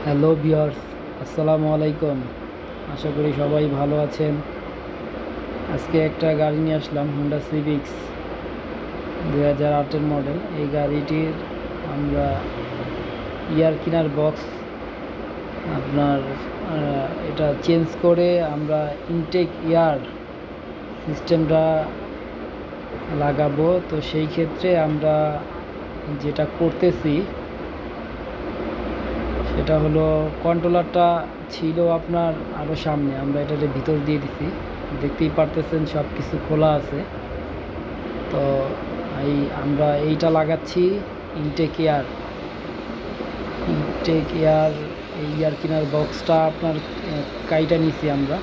Hello viewers, আসসালামু আলাইকুম। আশা করি সবাই ভালো আছেন। আজকে একটা গাড়ি নিয়ে আসলাম, হোন্ডা সিভিক্স 2008-এর মডেল। এই গাড়িটির আমরা ইয়ার কিনার বক্স আপনার এটা চেঞ্জ করে আমরা ইনটেক ইয়ার সিস্টেমটা লাগাবো। তো সেই ক্ষেত্রে আমরা যেটা করতেছি সেটা হলো, কন্ট্রোলারটা ছিল আপনার আরও সামনে, আমরা এটার ভিতর দিয়ে দিছি। দেখতেই পারতেছেন সব কিছু খোলা আছে। তো আমরা এইটা লাগাচ্ছি ইনটেক এয়ার এই ইয়ার কিনার বক্সটা আপনার কাইটা নিছি আমরা।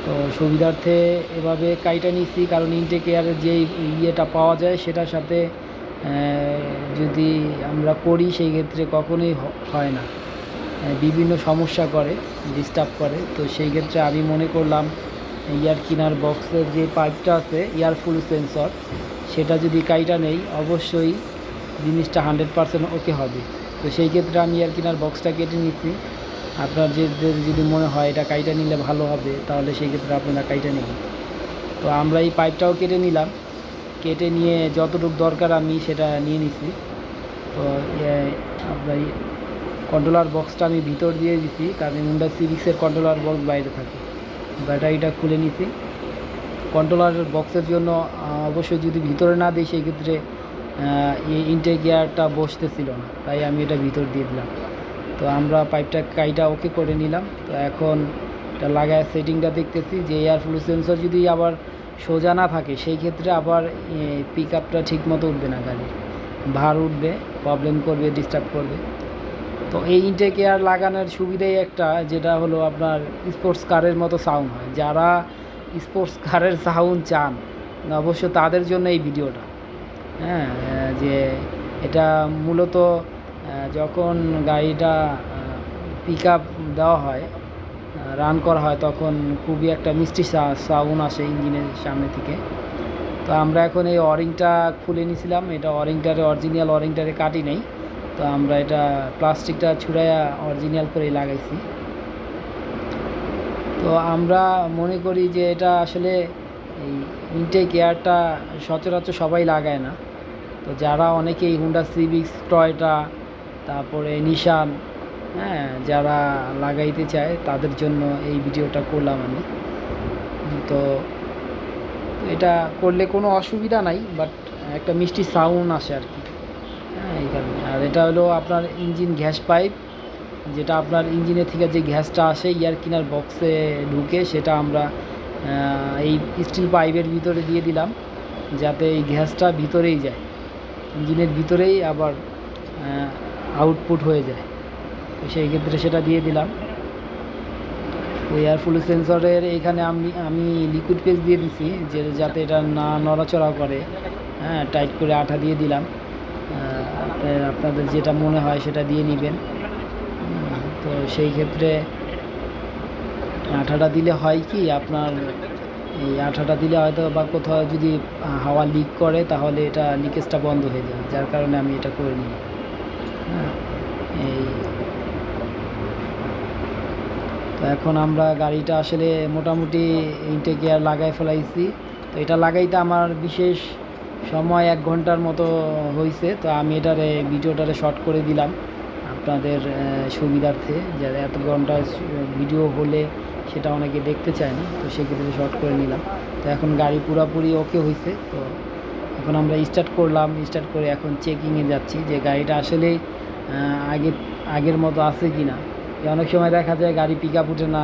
তো সুবিধার্থে এভাবে কাইটা নিছি, কারণ ইনটেক এয়ারের যে ইয়েটা পাওয়া যায় সেটার সাথে যদি আমরা করি সেই ক্ষেত্রে কখনোই হয় না, বিভিন্ন সমস্যা করে, ডিস্টার্ব করে। তো সেই ক্ষেত্রে আমি মনে করলাম ইয়ার কিনার বক্সের যে পাইপটা আছে ইয়ার ফুল সেন্সর, সেটা যদি কাইটা নেই অবশ্যই জিনিসটা 100% ওকে হবে। তো সেই ক্ষেত্রে আমি ইয়ার কিনার বক্সটা কেটে নিচ্ছি। আপনার যদি মনে হয় এটা কাইটা নিলে ভালো হবে, তাহলে সেই ক্ষেত্রে আপনারা কাইটা নেবেন। তো আমরা এই পাইপটাও কেটে নিলাম, কেটে নিয়ে যতটুকু দরকার আমি সেটা নিয়ে নিছি। তো আপনার কন্ট্রোলার বক্সটা আমি ভিতর দিয়ে দিছি, কারণ হোন্ডা সিভিক্সের কন্ট্রোলার বক্স বাইরে থাকে। ব্যাটারিটা খুলে নিছি। কন্ট্রোলার বক্সের জন্য অবশ্যই যদি ভিতরে না দিই সেই ক্ষেত্রে ইনটেক গিয়ারটা বসতেছিল না, তাই আমি এটা ভিতর দিয়ে দিলাম। তো আমরা পাইপটা কাইটা ওকে করে নিলাম। তো এখন এটা লাগায় সেটিংটা দেখতেছি যে এয়ার ফ্লো সেন্সর যদি আবার সোজা না থাকে সেই ক্ষেত্রে আবার পিক আপটা ঠিক মতো উঠবে না, গাড়ির ভার উঠবে, প্রবলেম করবে, ডিস্টার্ব করবে। তো এই ইনটেক এয়ার লাগানোর সুবিধাই একটা, যেটা হলো আপনার স্পোর্টস কারের মতো সাউন্ড হয়। যারা স্পোর্টস কারের সাউন্ড চান অবশ্য তাদের জন্য এই ভিডিওটা। হ্যাঁ, যে এটা মূলত যখন গাড়িটা পিক আপ দেওয়া হয়, রান করা হয়, তখন খুবই একটা মিষ্টি সাউন্ড আসে ইঞ্জিনের সামনে থেকে। তো আমরা এখন এই অরিংটা খুলে নিয়েছিলাম, এটা অরিজিনাল অরিংটারে কাটি নেই। তো আমরা এটা প্লাস্টিকটা ছুড়াইয়া অরিজিনাল করে লাগাইছি। তো আমরা মনে করি যে এটা আসলে এই ইনটেক এয়ারটা সচরাচর সবাই লাগায় না। তো যারা অনেকেই হোন্ডা সিভিক্স, টয়োটা, তারপরে নিশান, হ্যাঁ, যারা লাগাইতে চায় তাদের জন্য এই ভিডিওটা করলাম আমি। তো এটা করলে কোনো অসুবিধা নাই, বাট একটা মিষ্টি সাউন্ড আসে আর কি। হ্যাঁ, এই কারণে। আর এটা হলো আপনার ইঞ্জিন গ্যাস পাইপ, যেটা আপনার ইঞ্জিনের থেকে যে গ্যাসটা আসে ইয়ার কিনার বক্সে ঢুকে, সেটা আমরা এই স্টিল পাইপের ভিতরে দিয়ে দিলাম, যাতে এই গ্যাসটা ভিতরেই যায়, ইঞ্জিনের ভিতরেই আবার আউটপুট হয়ে যায়। তো সেই ক্ষেত্রে সেটা দিয়ে দিলাম। ওই এয়ার ফ্লো সেন্সরের এখানে আমি লিকুইড পেস্ট দিয়ে দিছি, যাতে এটা না নড়াচড়া করে। হ্যাঁ, টাইট করে আঠা দিয়ে দিলাম। আপনাদের যেটা মনে হয় সেটা দিয়ে নেবেন। তো সেই ক্ষেত্রে আঠাটা দিলে হয় কি, আপনার এই আঠাটা দিলে হয়তো বা কোথাও যদি হাওয়া লিক করে তাহলে এটা লিকেজটা বন্ধ হয়ে যায়, যার কারণে আমি এটা করে নিই। হ্যাঁ, এই তো এখন আমরা গাড়িটা আসলে মোটামুটি ইনটেক এয়ার লাগাই ফেলাইছি। তো এটা লাগাইতে আমার বিশেষ সময় 1 ঘন্টার মতো হয়েছে। তো আমি ভিডিওটারে শর্ট করে দিলাম আপনাদের সুবিধার্থে, যে এত ঘন্টা ভিডিও হলে সেটা অনেকে দেখতে চায় না, তো সেক্ষেত্রে শর্ট করে নিলাম। তো এখন গাড়ি পুরোপুরি ওকে হয়েছে। তো এখন আমরা স্টার্ট করলাম, স্টার্ট করে এখন চেকিংয়ে যাচ্ছি যে গাড়িটা আসলে আগের মতো আছে কি না। অনেক সময় দেখা যায় গাড়ি পিক আপ উঠে না,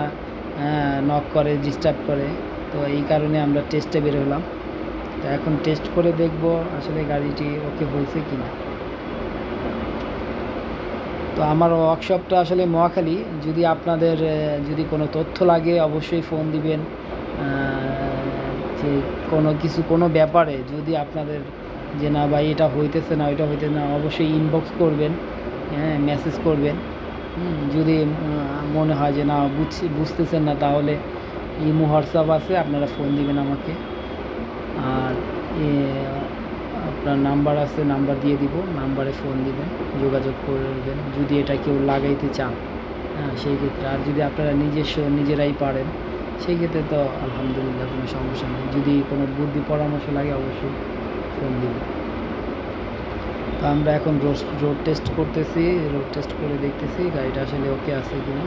নক করে, ডিস্টার্ব করে। তো এই কারণে আমরা টেস্টে বের হলাম। তো এখন টেস্ট করে দেখব আসলে গাড়িটি ওকে হয়েছে কি না। তো আমার ওয়ার্কশপটা আসলে মহাখালী। যদি আপনাদের যদি কোনো তথ্য লাগে অবশ্যই ফোন দিবেন। যে কোনো ব্যাপারে যদি আপনাদের যে না ভাই এটা হইতেছে না, ওইটা হইতেছে না, অবশ্যই ইনবক্স করবেন, হ্যাঁ, মেসেজ করবেন। যদি মনে হয় যে না বুঝতেছেন না, তাহলে ইমো হোয়াটসঅ্যাপ আছে, আপনারা ফোন দিবেন আমাকে। আর আপনার নাম্বার আছে, নাম্বার দিয়ে দিব, নাম্বারে ফোন দিবেন, যোগাযোগ করবেন যদি এটা কেউ লাগাইতে চান। হ্যাঁ, সেই ক্ষেত্রে। আর যদি আপনারা নিজেরাই পারেন সেই ক্ষেত্রে তো আলহামদুলিল্লাহ কোনো সমস্যা নেই। যদি কোনো বুদ্ধি পরামর্শ লাগে অবশ্যই ফোন দিবেন। তো আমরা এখন রোড টেস্ট করতেছি, রোড টেস্ট করে দেখতেছি গাড়িটা আসলে ওকে আছে কিনা।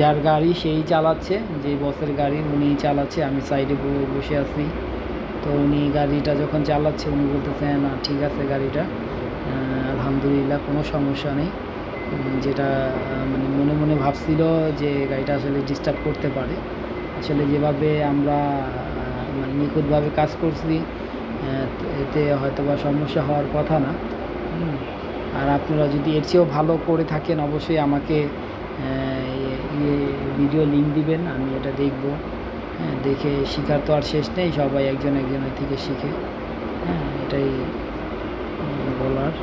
যার গাড়ি সেই চালাচ্ছে, যে বসের গাড়ি উনিই চালাচ্ছে, আমি সাইডে বসে আছি। তো উনি গাড়িটা যখন চালাচ্ছে উনি বলতেছে না ঠিক আছে গাড়িটা, আলহামদুলিল্লাহ কোনো সমস্যা নেই। যেটা মানে মনে মনে ভাবছিল যে গাড়িটা আসলে ডিস্টার্ব করতে পারে, আসলে যেভাবে আমরা মানে নিখুঁতভাবে কাজ করছি এতে হয়তো বা সমস্যা হওয়ার কথা না। আর আপনারা যদি এর চেয়েও ভালো করে থাকেন অবশ্যই আমাকে ভিডিও লিঙ্ক দিবেন, আমি এটা দেখব। হ্যাঁ, দেখে শেখার তো আর শেষ নেই, সবাই একজনের থেকে শিখে। হ্যাঁ, এটাই বলার।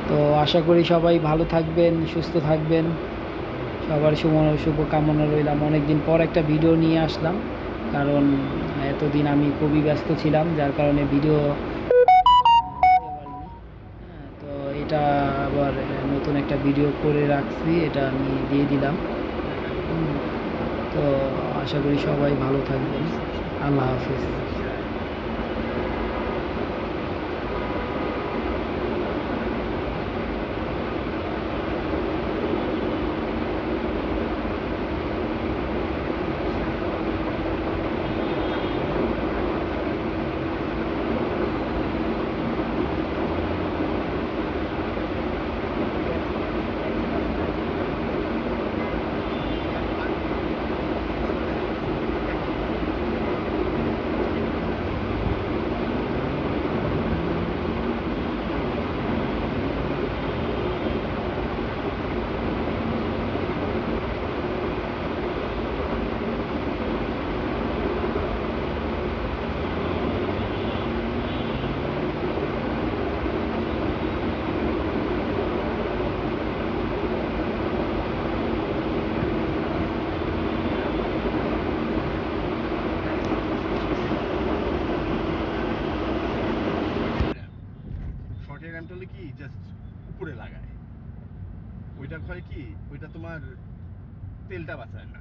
তো আশা করি সবাই ভালো থাকবেন, সুস্থ থাকবেন, সবার শুভকামনা রইলাম। অনেকদিন পর একটা ভিডিও নিয়ে আসলাম, কারণ এতদিন আমি খুবই ব্যস্ত ছিলাম, যার কারণে ভিডিও দিতে পারিনি। তো এটা আবার নতুন একটা ভিডিও করে রাখছি, এটা আমি দিয়ে দিলাম। তো আশা করি সবাই ভালো থাকবেন। আল্লাহ হাফেজ। কি জাস্ট উপরে লাগায়, ওইটা হয় কি, ওইটা তোমার তেলটা বাঁচায় না।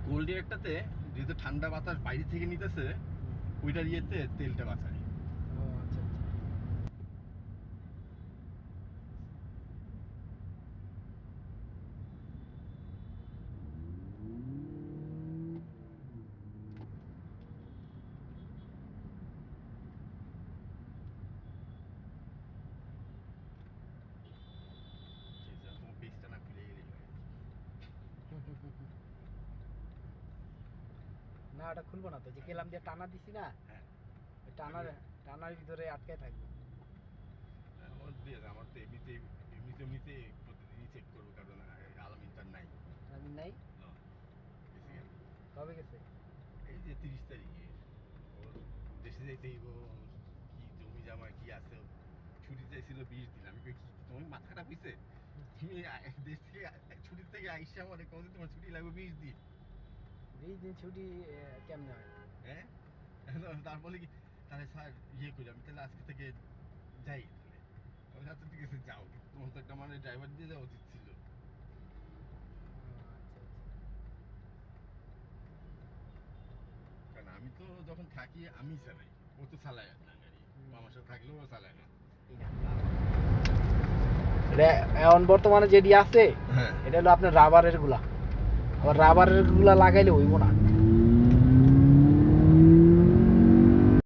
গোল্ডের একটাতে যেহেতু ঠান্ডা বাতাস বাইরে থেকে নিতেছে, ওইটার ইয়েতে তেলটা বাঁচায়। না, এটা খুলবো না তো, যে গেলাম দিয়ে টানা দিছি না, টানার ভিতরে আটকায় থাকবে। আমার তো এমনিতে প্রতিদিনই চেক করবো, কারণ আলামিনটার নাই। আলামিন নাই? কবে গেছে? এই যে 30 তারিখে ওর দেশে যাইতেই, ও কি জমি জামা কি আছে, ছুটি চাইছিল 20 দিন। আমি কি তোমার মাথা খারাপ হয়েছে? তুমি দেশ থেকে ছুটির থেকে আইসা আমার কোনদিন তোমার ছুটি লাগবে 20 দিন? 20 দিন ছুটি কেমনে হয়? হ্যাঁ, তারপরে কি তাহলে স্যার ইয়ে করি, আমি তাহলে আজকে থেকে যাই। তাহলে আচ্ছা ঠিক আছে যাও, তোমার তো একটা মানে ড্রাইভার দিয়ে যাওয়া উচিত ছিল। কারণ আমি তো যখন থাকি আমি চালাই, ও তো চালায় না গাড়ি, আমার সাথে থাকলেও ও চালায় না। এখন বর্তমানে যেটি আছে এটা হলো আপনার রাবারের গুলা, আবার রাবারের গুলা লাগাইলে হইব না।